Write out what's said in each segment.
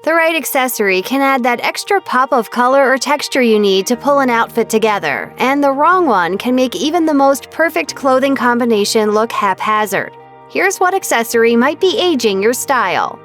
The right accessory can add that extra pop of color or texture you need to pull an outfit together, and the wrong one can make even the most perfect clothing combination look haphazard. Here's what accessory might be aging your style.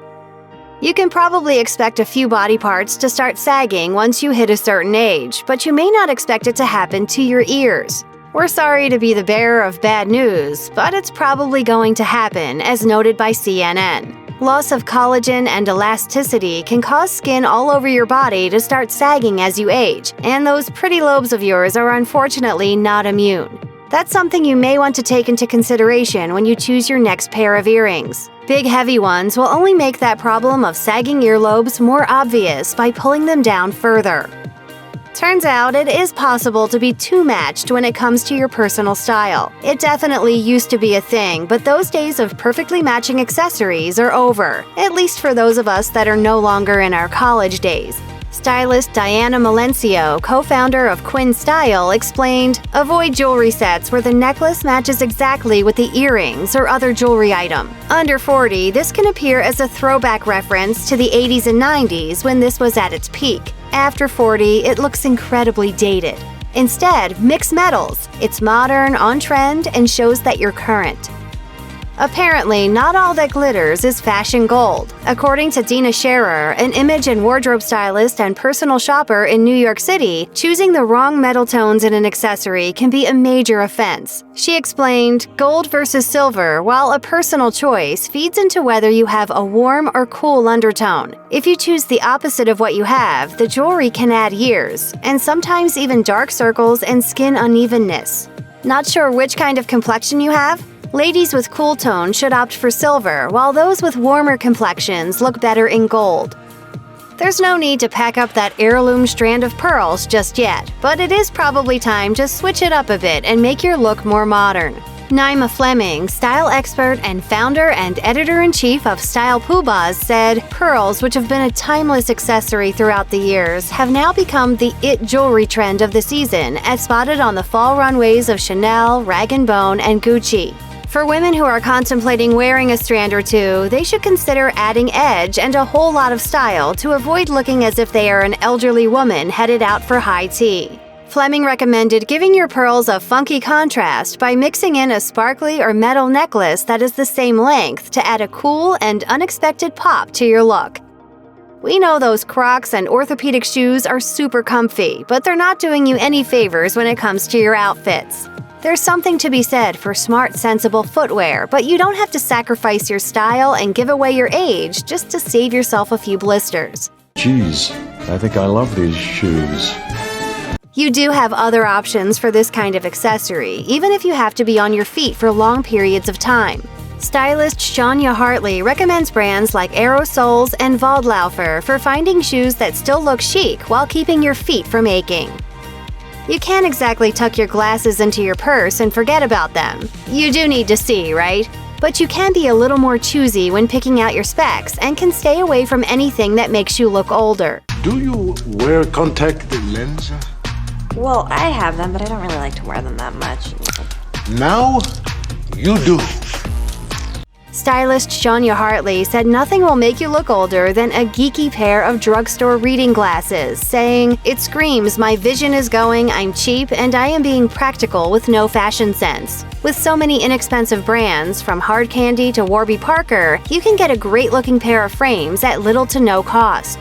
You can probably expect a few body parts to start sagging once you hit a certain age, but you may not expect it to happen to your ears. We're sorry to be the bearer of bad news, but it's probably going to happen, as noted by CNN. Loss of collagen and elasticity can cause skin all over your body to start sagging as you age, and those pretty lobes of yours are unfortunately not immune. That's something you may want to take into consideration when you choose your next pair of earrings. Big heavy ones will only make that problem of sagging earlobes more obvious by pulling them down further. Turns out it is possible to be too matched when it comes to your personal style. It definitely used to be a thing, but those days of perfectly matching accessories are over, at least for those of us that are no longer in our college days. Stylist Diana Melencio, co-founder of Quinn Style, explained, "Avoid jewelry sets where the necklace matches exactly with the earrings or other jewelry item. Under 40, this can appear as a throwback reference to the 80s and 90s when this was at its peak. After 40, it looks incredibly dated. Instead, mix metals. It's modern, on-trend, and shows that you're current." Apparently, not all that glitters is fashion gold. According to Dina Scherer, an image and wardrobe stylist and personal shopper in New York City, choosing the wrong metal tones in an accessory can be a major offense. She explained, "Gold versus silver, while a personal choice, feeds into whether you have a warm or cool undertone. If you choose the opposite of what you have, the jewelry can add years, and sometimes even dark circles and skin unevenness. Not sure which kind of complexion you have? Ladies with cool tone should opt for silver, while those with warmer complexions look better in gold." There's no need to pack up that heirloom strand of pearls just yet, but it is probably time to switch it up a bit and make your look more modern. Naima Fleming, style expert and founder and editor-in-chief of Style Poobahs, said, "Pearls, which have been a timeless accessory throughout the years, have now become the it jewelry trend of the season, as spotted on the fall runways of Chanel, Rag & Bone, and Gucci. For women who are contemplating wearing a strand or two, they should consider adding edge and a whole lot of style to avoid looking as if they are an elderly woman headed out for high tea." Fleming recommended giving your pearls a funky contrast by mixing in a sparkly or metal necklace that is the same length to add a cool and unexpected pop to your look. We know those Crocs and orthopedic shoes are super comfy, but they're not doing you any favors when it comes to your outfits. There's something to be said for smart, sensible footwear, but you don't have to sacrifice your style and give away your age just to save yourself a few blisters. Geez, I think I love these shoes. You do have other options for this kind of accessory, even if you have to be on your feet for long periods of time. Stylist Shania Hartley recommends brands like Aerosoles and Waldlaufer for finding shoes that still look chic while keeping your feet from aching. You can't exactly tuck your glasses into your purse and forget about them. You do need to see, right? But you can be a little more choosy when picking out your specs and can stay away from anything that makes you look older. Do you wear contact lenses? Well, I have them, but I don't really like to wear them that much. Now you do. Stylist Shania Hartley said nothing will make you look older than a geeky pair of drugstore reading glasses, saying, "It screams my vision is going, I'm cheap, and I am being practical with no fashion sense." With so many inexpensive brands, from Hard Candy to Warby Parker, you can get a great-looking pair of frames at little to no cost.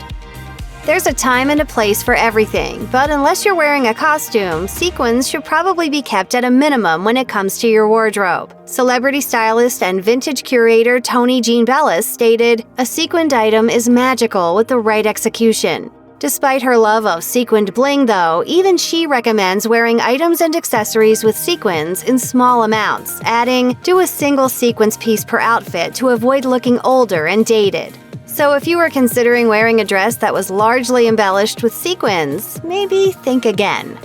There's a time and a place for everything, but unless you're wearing a costume, sequins should probably be kept at a minimum when it comes to your wardrobe. Celebrity stylist and vintage curator Toni Jean Bellis stated, "A sequined item is magical with the right execution." Despite her love of sequined bling, though, even she recommends wearing items and accessories with sequins in small amounts, adding, "Do a single sequins piece per outfit to avoid looking older and dated." So if you were considering wearing a dress that was largely embellished with sequins, maybe think again.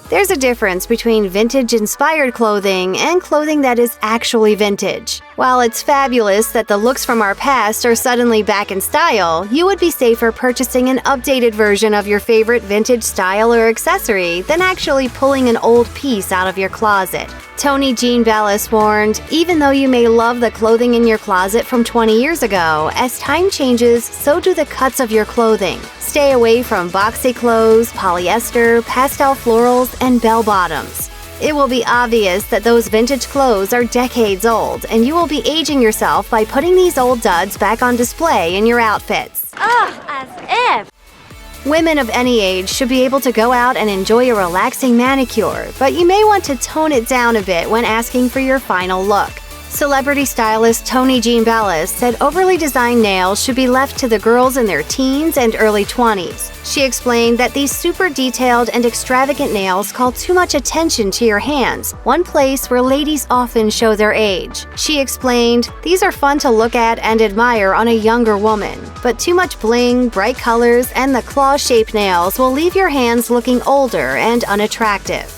There's a difference between vintage-inspired clothing and clothing that is actually vintage. While it's fabulous that the looks from our past are suddenly back in style, you would be safer purchasing an updated version of your favorite vintage style or accessory than actually pulling an old piece out of your closet. Toni Jean Ballas warned, even though you may love the clothing in your closet from 20 years ago, as time changes, so do the cuts of your clothing. Stay away from boxy clothes, polyester, pastel florals, and bell-bottoms. It will be obvious that those vintage clothes are decades old, and you will be aging yourself by putting these old duds back on display in your outfits. Ugh, as if. Women of any age should be able to go out and enjoy a relaxing manicure, but you may want to tone it down a bit when asking for your final look. Celebrity stylist Toni Jean Ballas said overly designed nails should be left to the girls in their teens and early 20s. She explained that these super detailed and extravagant nails call too much attention to your hands, one place where ladies often show their age. She explained, these are fun to look at and admire on a younger woman, but too much bling, bright colors, and the claw-shaped nails will leave your hands looking older and unattractive.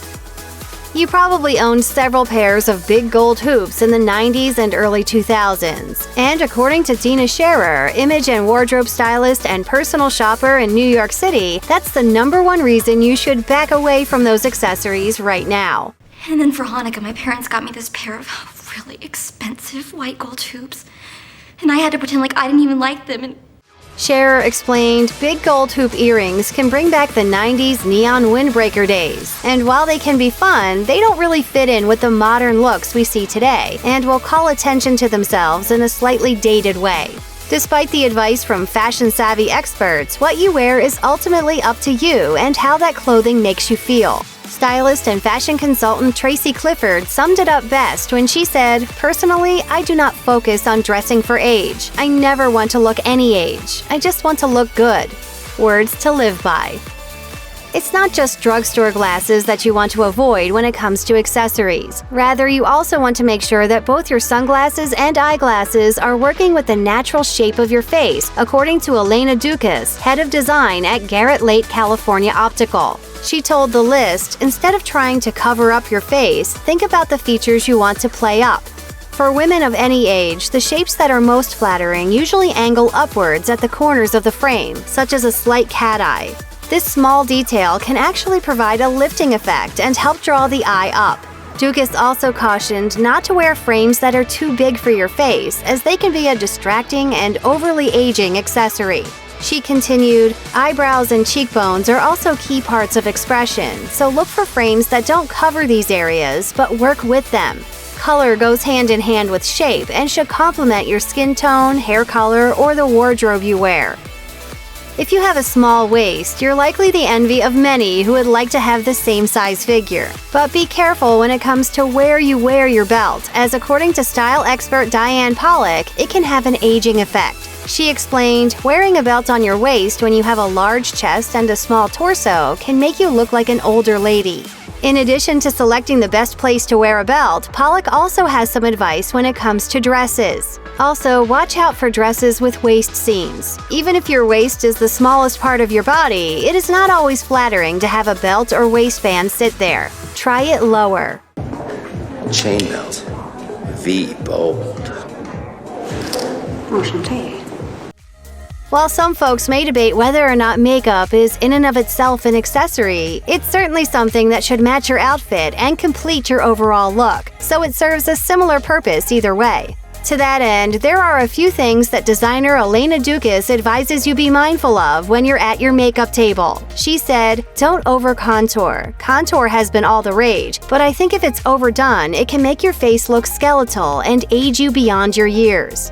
You probably owned several pairs of big gold hoops in the 90s and early 2000s. And according to Dina Scherer, image and wardrobe stylist and personal shopper in New York City, that's the #1 reason you should back away from those accessories right now. And then for Hanukkah, my parents got me this pair of really expensive white gold hoops. And I had to pretend like I didn't even like them. And Scherer explained, big gold hoop earrings can bring back the 90s neon windbreaker days, and while they can be fun, they don't really fit in with the modern looks we see today, and will call attention to themselves in a slightly dated way. Despite the advice from fashion-savvy experts, what you wear is ultimately up to you and how that clothing makes you feel. Stylist and fashion consultant Tracy Clifford summed it up best when she said, personally, I do not focus on dressing for age. I never want to look any age. I just want to look good. Words to live by. It's not just drugstore glasses that you want to avoid when it comes to accessories. Rather, you also want to make sure that both your sunglasses and eyeglasses are working with the natural shape of your face, according to Elena Dukas, head of design at Garrett Lake California Optical. She told The List, instead of trying to cover up your face, think about the features you want to play up. For women of any age, the shapes that are most flattering usually angle upwards at the corners of the frame, such as a slight cat eye. This small detail can actually provide a lifting effect and help draw the eye up. Dukas also cautioned not to wear frames that are too big for your face, as they can be a distracting and overly aging accessory. She continued, eyebrows and cheekbones are also key parts of expression, so look for frames that don't cover these areas but work with them. Color goes hand in hand with shape and should complement your skin tone, hair color, or the wardrobe you wear. If you have a small waist, you're likely the envy of many who would like to have the same size figure. But be careful when it comes to where you wear your belt, as according to style expert Diane Pollock, it can have an aging effect. She explained, wearing a belt on your waist when you have a large chest and a small torso can make you look like an older lady. In addition to selecting the best place to wear a belt, Pollock also has some advice when it comes to dresses. Also, watch out for dresses with waist seams. Even if your waist is the smallest part of your body, it is not always flattering to have a belt or waistband sit there. Try it lower. Chain belt. V bold. While some folks may debate whether or not makeup is in and of itself an accessory, it's certainly something that should match your outfit and complete your overall look, so it serves a similar purpose either way. To that end, there are a few things that designer Elena Dukas advises you be mindful of when you're at your makeup table. She said, don't over-contour. Contour has been all the rage, but I think if it's overdone, it can make your face look skeletal and age you beyond your years.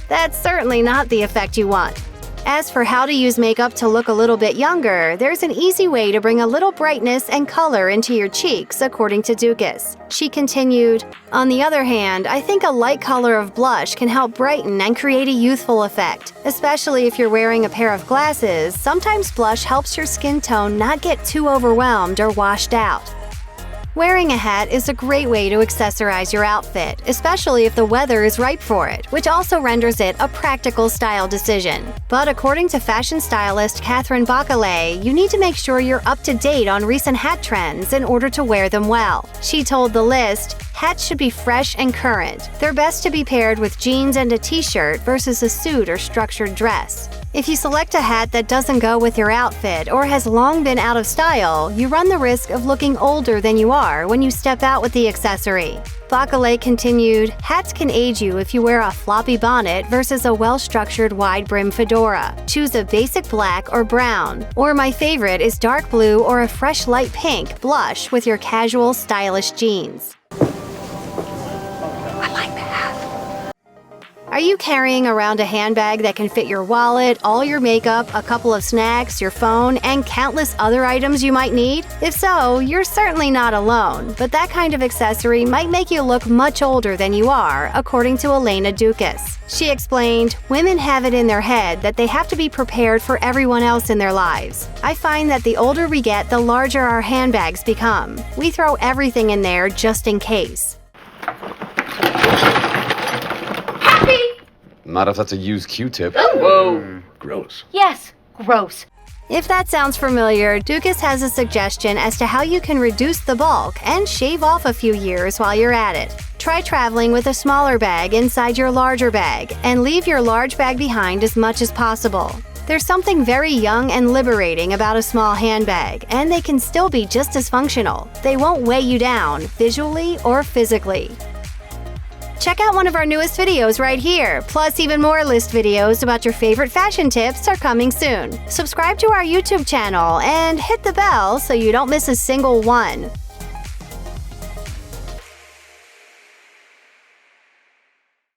That's certainly not the effect you want. As for how to use makeup to look a little bit younger, there's an easy way to bring a little brightness and color into your cheeks, according to Dukas. She continued, on the other hand, I think a light color of blush can help brighten and create a youthful effect. Especially if you're wearing a pair of glasses, sometimes blush helps your skin tone not get too overwhelmed or washed out. Wearing a hat is a great way to accessorize your outfit, especially if the weather is ripe for it, which also renders it a practical style decision. But according to fashion stylist Catherine Bacalé, you need to make sure you're up to date on recent hat trends in order to wear them well. She told The List, Hats should be fresh and current. They're best to be paired with jeans and a t-shirt versus a suit or structured dress. If you select a hat that doesn't go with your outfit or has long been out of style, you run the risk of looking older than you are when you step out with the accessory. Bakale continued, hats can age you if you wear a floppy bonnet versus a well-structured wide-brim fedora. Choose a basic black or brown. Or my favorite is dark blue or a fresh light pink blush with your casual, stylish jeans. I like the hat. Are you carrying around a handbag that can fit your wallet, all your makeup, a couple of snacks, your phone, and countless other items you might need? If so, you're certainly not alone, but that kind of accessory might make you look much older than you are, according to Elena Dukas. She explained, women have it in their head that they have to be prepared for everyone else in their lives. I find that the older we get, the larger our handbags become. We throw everything in there just in case. Not if that's a used Q-tip. Whoa. Gross. Yes, gross. If that sounds familiar, Dukas has a suggestion as to how you can reduce the bulk and shave off a few years while you're at it. Try traveling with a smaller bag inside your larger bag, and leave your large bag behind as much as possible. There's something very young and liberating about a small handbag, and they can still be just as functional. They won't weigh you down, visually or physically. Check out one of our newest videos right here, plus even more list videos about your favorite fashion tips are coming soon. Subscribe to our YouTube channel and hit the bell so you don't miss a single one.